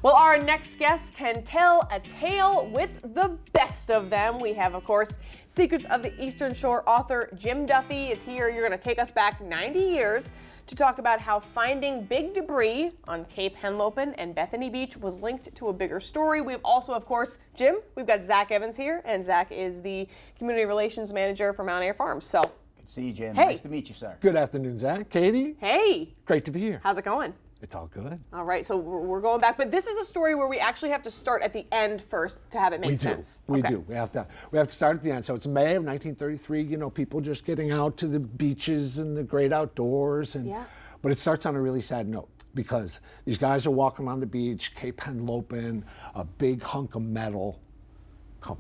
Well, our next guest can tell a tale with the best of them. We have, of course, Secrets of the Eastern Shore author Jim Duffy is here. You're going to take us back 90 years to talk about how finding big debris on Cape Henlopen and Bethany Beach was linked to a bigger story. We've also, of course, Jim, we've got Zach Evans here, and Zach is the Community Relations Manager for Mount Air Farms. So, good to see you, Jim. Hey. Nice to meet you, sir. Good afternoon, Zach. Katie. Hey. Great to be here. How's it going? It's all good. All right, so we're going back, but this is a story where we actually have to start at the end first to have it make sense. We do. We have to start at the end. So it's May of 1933. You know, people just getting out to the beaches and the great outdoors, and but it starts on a really sad note because these guys are walking on the beach, Cape Henlopen, a big hunk of metal.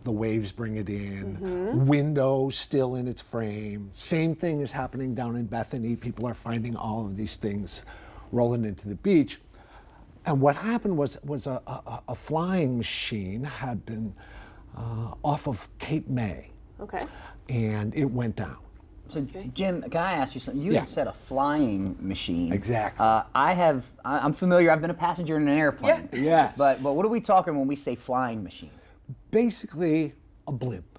The waves bring it in, window still in its frame. Same thing is happening down in Bethany. People are finding all of these things rolling into the beach. And what happened was a flying machine had been off of Cape May. Okay. And it went down. So, Jim, can I ask you something? You had said a flying machine. Exactly. I'm familiar. I've been a passenger in an airplane. Yeah. Yes. But what are we talking when we say flying machine? Basically, a blimp.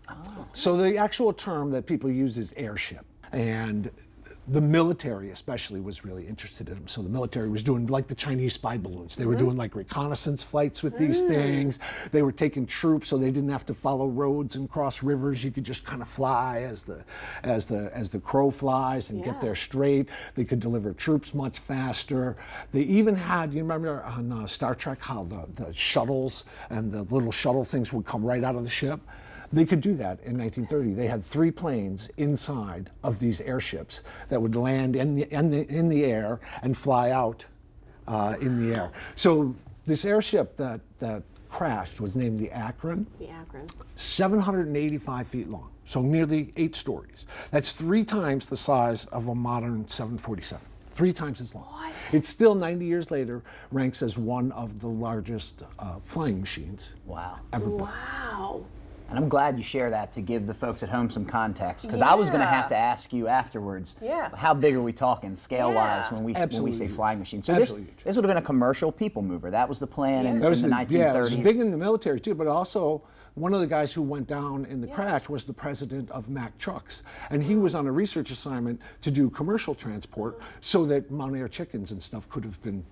Oh. So the actual term that people use is airship. And the military especially was really interested in them. So the military was doing like the Chinese spy balloons. They were doing like reconnaissance flights with these things. They were taking troops so they didn't have to follow roads and cross rivers. You could just kind of fly as the crow flies and get there straight. They could deliver troops much faster. They even had, you remember on Star Trek how the shuttles and the little shuttle things would come right out of the ship? They could do that in 1930. They had 3 planes inside of these airships that would land in the air and fly out in the air. So this airship that crashed was named the Akron. The Akron. 785 feet long, so nearly 8 stories. That's 3 times the size of a modern 747. 3 times as long. What? It still, 90 years later, ranks as one of the largest flying machines ever built. Wow. And I'm glad you share that to give the folks at home some context, because I was going to have to ask you afterwards, how big are we talking scale-wise when we say flying machine? So this would have been a commercial people mover. That was the plan in the 1930s. Yeah, it was big in the military too, but also one of the guys who went down in the crash was the president of Mack Trucks. And he was on a research assignment to do commercial transport so that Mount Air chickens and stuff could have been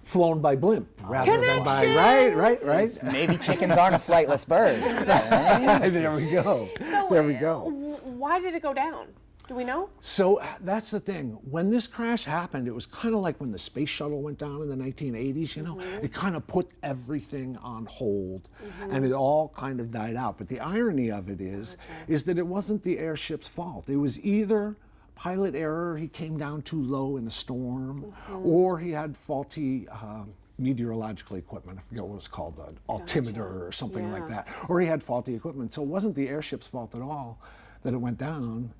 flown by blimp rather than by right. Maybe chickens aren't a flightless bird. There we go. So, there we go. Why did it go down? Do we know? So that's the thing. When this crash happened, it was kind of like when the space shuttle went down in the 1980s, you know? It kind of put everything on hold and it all kind of died out. But the irony of it is that it wasn't the airship's fault. It was either pilot error, he came down too low in a storm, or he had faulty meteorological equipment. I forget what it was called, an altimeter or something like that. Or he had faulty equipment. So it wasn't the airship's fault at all that it went down.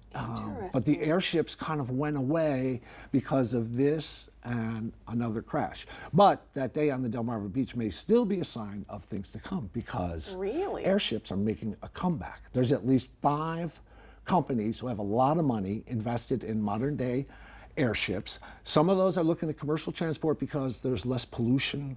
But the airships kind of went away because of this and another crash. But that day on the Delmarva Beach may still be a sign of things to come because airships are making a comeback. There's at least 5 companies who have a lot of money invested in modern day airships. Some of those are looking at commercial transport because there's less pollution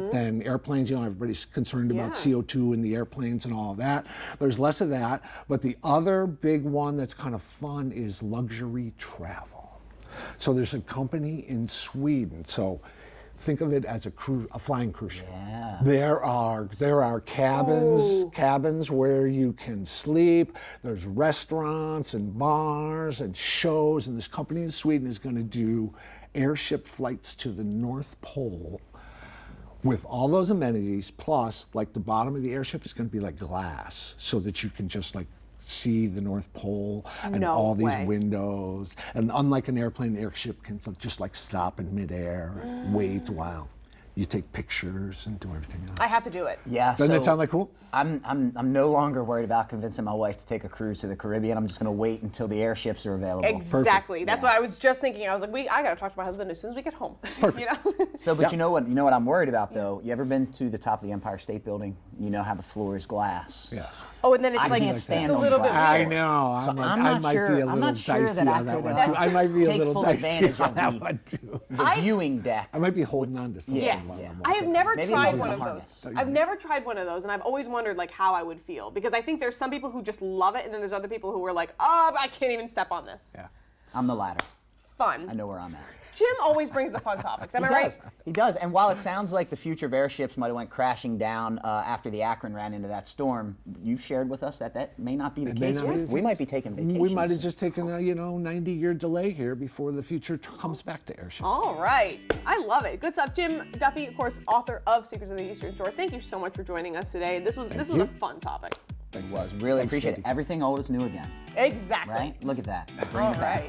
than airplanes. You know, everybody's concerned about CO2 in the airplanes and all of that. There's less of that. But the other big one that's kind of fun is luxury travel. So there's a company in Sweden. So think of it as a flying cruise ship. Yeah. There are cabins where you can sleep. There's restaurants and bars and shows, and this company in Sweden is going to do airship flights to the North Pole with all those amenities, plus like the bottom of the airship is going to be like glass so that you can just like see the North Pole and all these windows. And unlike an airplane, an airship can just like stop in midair and wait while you take pictures and do everything else. I have to do it. Yeah. Doesn't it sound like cool? I'm no longer worried about convincing my wife to take a cruise to the Caribbean. I'm just going to wait until the airships are available. Exactly. That's what I was just thinking. I was like, I got to talk to my husband as soon as we get home. Perfect. You know? So, but you know what I'm worried about though? You ever been to the top of the Empire State Building you know how the floor is glass. Yes. Oh, and then it's I like can't it's stand a on little bit glass. weird. I know. So I not might sure, be a I'm little not sure dicey that on that one too. I might be a take little full dicey advantage on of that the, one too. the viewing deck. I might be holding on to something. Yes, while I'm I have never Maybe tried it's one a of harness. those. I've never tried one of those, and I've always wondered like how I would feel because I think there's some people who just love it, and then there's other people who are like, oh, I can't even step on this. Yeah. I'm the latter. Fun. I know where I'm at. Jim always brings the fun topics. Am I He right? does. He does. And while it sounds like the future of airships might have went crashing down after the Akron ran into that storm, you've shared with us that that may not be the case. We might be taking vacations. We might have just taken a 90-year delay here before the future comes back to airships. All right. I love it. Good stuff. Jim Duffy, of course, author of Secrets of the Eastern Shore. Thank you so much for joining us today. This was a fun topic. It was. Really appreciate it. Everything old is new again. Exactly. Right? Look at that. All right.